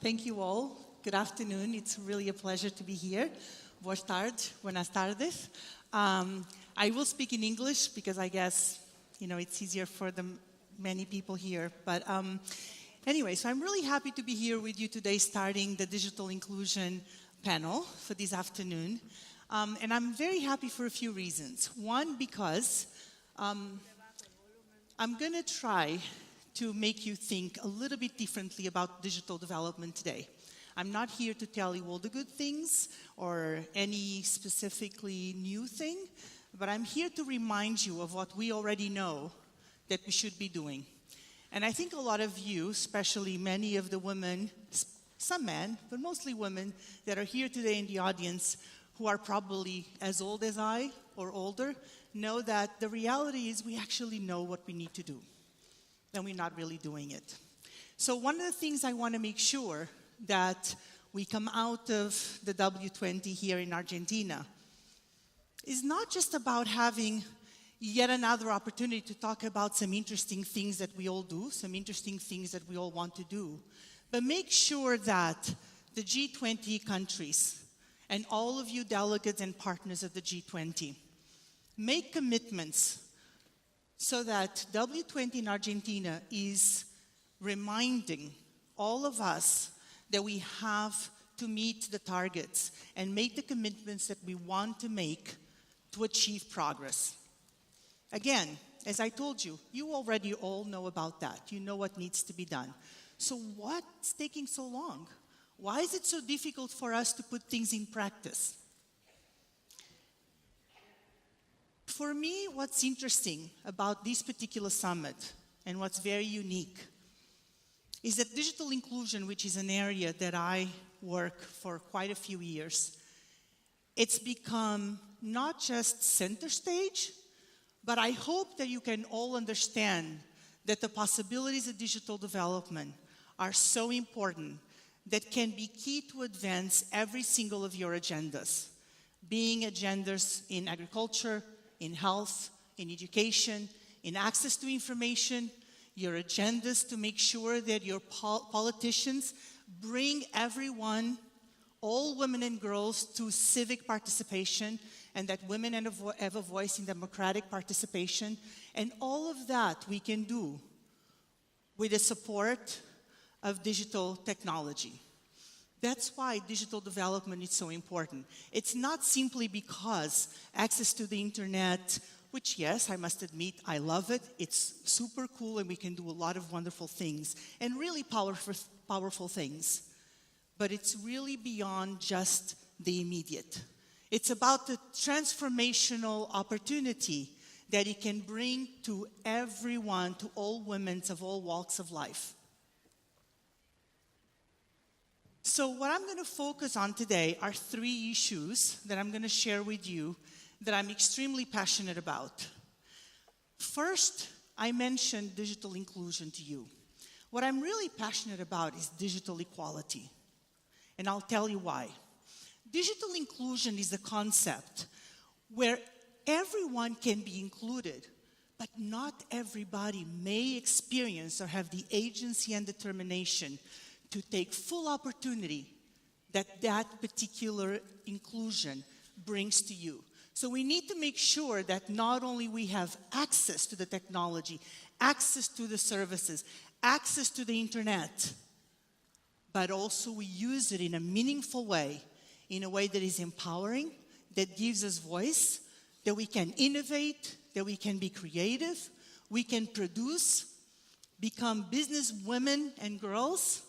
Thank you all. Good afternoon. It's really a pleasure to be here. Boa tarde, buenas tardes. I will speak in English because I guess, it's easier for the many people here. But anyway, so I'm really happy to be here with you today starting the digital inclusion panel for this afternoon. And I'm very happy for a few reasons. One, because I'm going to try to make you think a little bit differently about digital development today. I'm not here to tell you all the good things or any specifically new thing, but I'm here to remind you of what we already know that we should be doing. And I think a lot of you, especially many of the women, some men, but mostly women that are here today in the audience who are probably as old as I or older, know that the reality is we actually know what we need to do, and we're not really doing it. So one of the things I want to make sure that we come out of the W20 here in Argentina is not just about having yet another opportunity to talk about some interesting things that we all do, some interesting things that we all want to do, but make sure that the G20 countries and all of you delegates and partners of the G20 make commitments so that W20 in Argentina is reminding all of us that we have to meet the targets and make the commitments that we want to make to achieve progress. Again, as I told you, you already all know about that. You know what needs to be done. So what's taking so long? Why is it so difficult for us to put things in practice? For me, what's interesting about this particular summit and what's very unique is that digital inclusion, which is an area that I work for quite a few years, it's become not just center stage, but I hope that you can all understand that the possibilities of digital development are so important that can be key to advance every single of your agendas, being agendas in agriculture, in health, in education, in access to information, your agendas to make sure that your politicians bring everyone, all women and girls, to civic participation, and that women have a voice in democratic participation. And all of that we can do with the support of digital technology. That's why digital development is so important. It's not simply because access to the internet, which, yes, I must admit, I love it. It's super cool and we can do a lot of wonderful things and really powerful things. But it's really beyond just the immediate. It's about the transformational opportunity that it can bring to everyone, to all women of all walks of life. So what I'm going to focus on today are three issues that I'm going to share with you that I'm extremely passionate about. First, I mentioned digital inclusion to you. What I'm really passionate about is digital equality, and I'll tell you why. Digital inclusion is a concept where everyone can be included, but not everybody may experience or have the agency and determination to take full opportunity that that particular inclusion brings to you. So we need to make sure that not only we have access to the technology, access to the services, access to the internet, but also we use it in a meaningful way, in a way that is empowering, that gives us voice, that we can innovate, that we can be creative, we can produce, become business women and girls,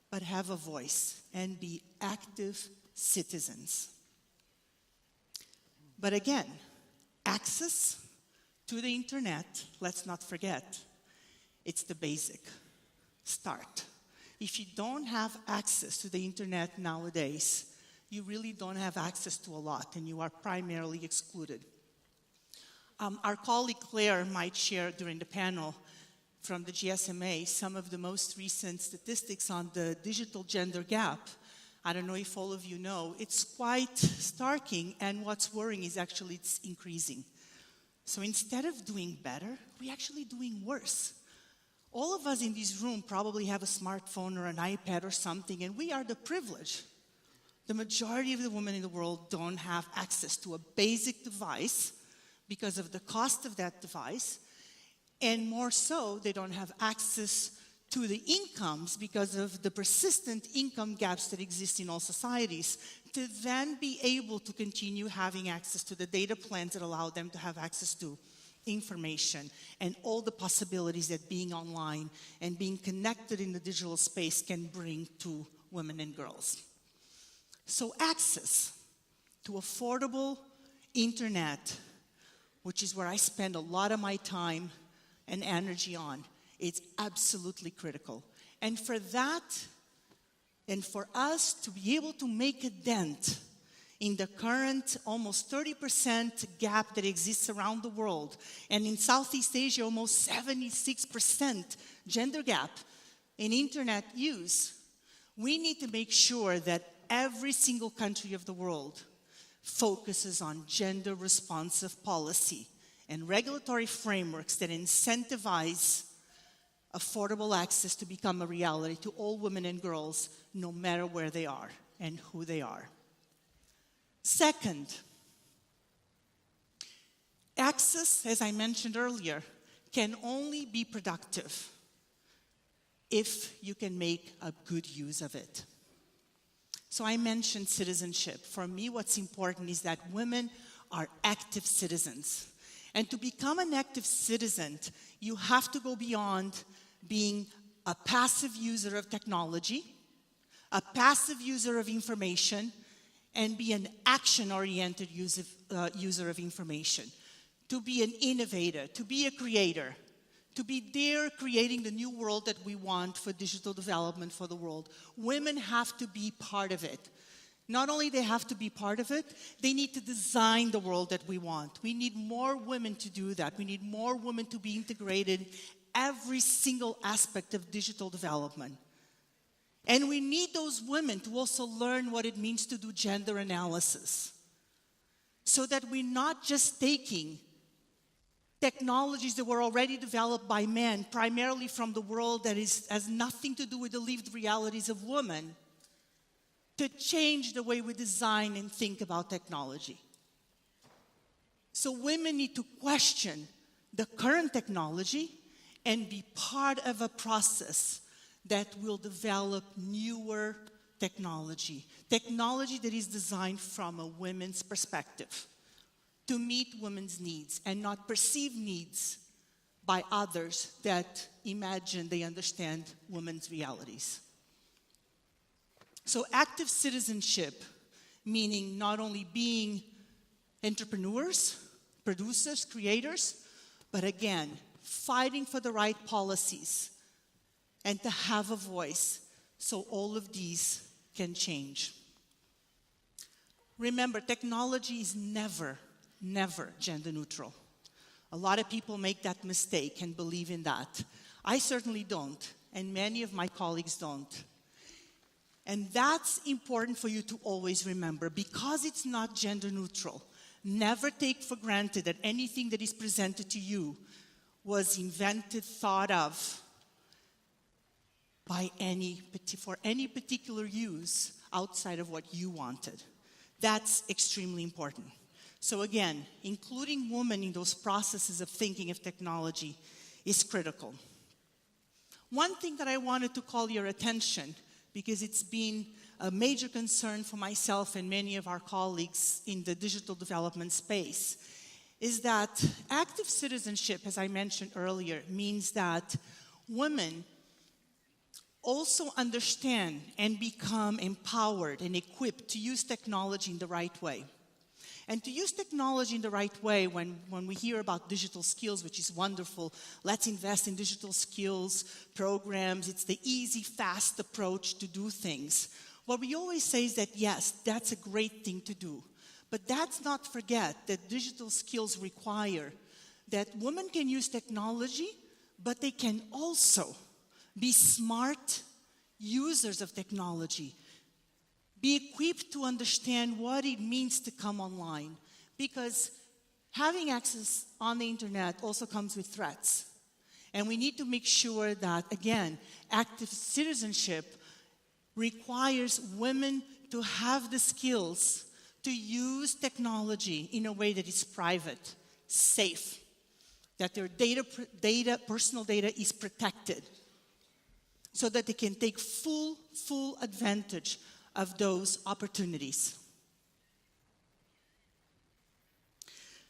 but have a voice and be active citizens. But again, access to the internet, let's not forget, it's the basic start. If you don't have access to the internet nowadays, you really don't have access to a lot, and you are primarily excluded. Our colleague Claire might share during the panel from the GSMA some of the most recent statistics on the digital gender gap. I don't know if all of you know, it's quite starking, and what's worrying is actually it's increasing. So instead of doing better, we're actually doing worse. All of us in this room probably have a smartphone or an iPad or something, and we are the privileged. The majority of the women in the world don't have access to a basic device because of the cost of that device, and more so, they don't have access to the incomes because of the persistent income gaps that exist in all societies, to then be able to continue having access to the data plans that allow them to have access to information and all the possibilities that being online and being connected in the digital space can bring to women and girls. So access to affordable internet, which is where I spend a lot of my time and energy on, it's absolutely critical. And for that, and for us to be able to make a dent in the current almost 30% gap that exists around the world, and in Southeast Asia, almost 76% gender gap in internet use, we need to make sure that every single country of the world focuses on gender-responsive policy and regulatory frameworks that incentivize affordable access to become a reality to all women and girls, no matter where they are and who they are. Second, access, as I mentioned earlier, can only be productive if you can make a good use of it. So I mentioned citizenship. For me, what's important is that women are active citizens. And to become an active citizen, you have to go beyond being a passive user of technology, a passive user of information, and be an action-oriented user of information. To be an innovator, to be a creator, to be there creating the new world that we want for digital development for the world. Women have to be part of it. Not only they have to be part of it, they need to design the world that we want. We need more women to do that. We need more women to be integrated in every single aspect of digital development. And we need those women to also learn what it means to do gender analysis, so that we're not just taking technologies that were already developed by men, primarily from the world that has nothing to do with the lived realities of women, to change the way we design and think about technology. So women need to question the current technology and be part of a process that will develop newer technology. Technology that is designed from a women's perspective, to meet women's needs and not perceived needs by others that imagine they understand women's realities. So active citizenship, meaning not only being entrepreneurs, producers, creators, but again, fighting for the right policies and to have a voice so all of these can change. Remember, technology is never gender neutral. A lot of people make that mistake and believe in that. I certainly don't, and many of my colleagues don't. And that's important for you to always remember. Because it's not gender neutral, never take for granted that anything that is presented to you was invented, thought of by for any particular use outside of what you wanted. That's extremely important. So again, including women in those processes of thinking of technology is critical. One thing that I wanted to call your attention, because it's been a major concern for myself and many of our colleagues in the digital development space, is that active citizenship, as I mentioned earlier, means that women also understand and become empowered and equipped to use technology in the right way. And to use technology in the right way, when we hear about digital skills, which is wonderful, let's invest in digital skills, programs, it's the easy, fast approach to do things. What we always say is that, yes, that's a great thing to do. But let's not forget that digital skills require that women can use technology, but they can also be smart users of technology. Be equipped to understand what it means to come online. Because having access on the internet also comes with threats. And we need to make sure that, again, active citizenship requires women to have the skills to use technology in a way that is private, safe, that their personal data is protected, so that they can take full advantage of those opportunities.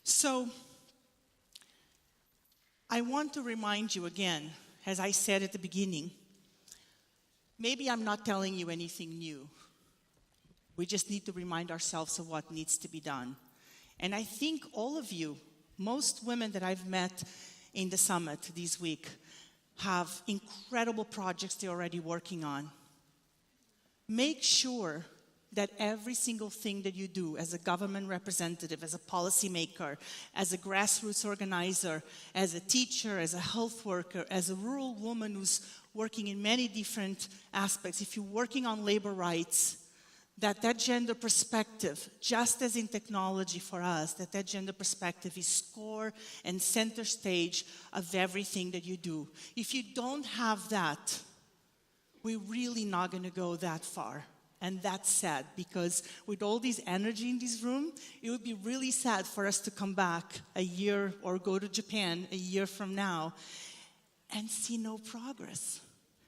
So, I want to remind you again, as I said at the beginning, maybe I'm not telling you anything new. We just need to remind ourselves of what needs to be done. And I think all of you, most women that I've met in the summit this week, have incredible projects they're already working on. Make sure that every single thing that you do as a government representative, as a policymaker, as a grassroots organizer, as a teacher, as a health worker, as a rural woman who's working in many different aspects, if you're working on labor rights, that gender perspective, just as in technology for us, that gender perspective is core and center stage of everything that you do. If you don't have that, we're really not going to go that far. And that's sad, because with all this energy in this room, it would be really sad for us to come back a year or go to Japan a year from now and see no progress.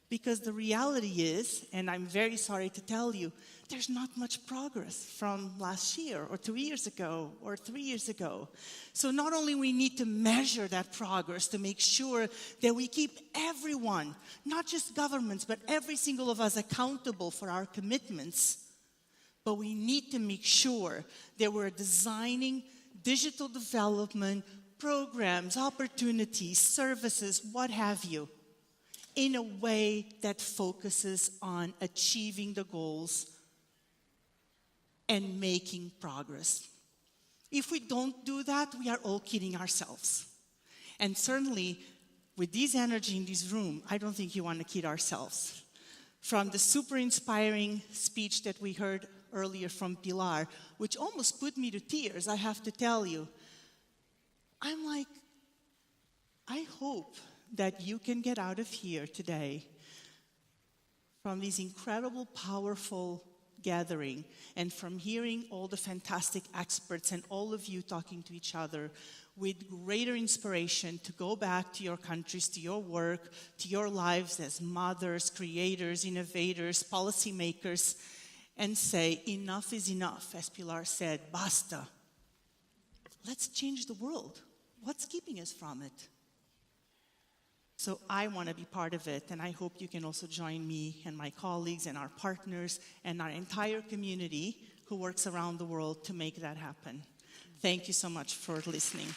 Because the reality is, and I'm very sorry to tell you, there's not much progress from last year or 2 years ago or 3 years ago. So not only we need to measure that progress to make sure that we keep everyone, not just governments, but every single of us accountable for our commitments, but we need to make sure that we're designing digital development programs, opportunities, services, what have you, in a way that focuses on achieving the goals and making progress. If we don't do that, we are all kidding ourselves. And certainly, with this energy in this room, I don't think you want to kid ourselves. From the super inspiring speech that we heard earlier from Pilar, which almost put me to tears, I have to tell you, I'm like, I hope that you can get out of here today from this incredible, powerful gathering, and from hearing all the fantastic experts and all of you talking to each other with greater inspiration to go back to your countries, to your work, to your lives as mothers, creators, innovators, policymakers, and say, enough is enough, as Pilar said, basta. Let's change the world. What's keeping us from it? So I want to be part of it, and I hope you can also join me and my colleagues and our partners and our entire community who works around the world to make that happen. Thank you so much for listening.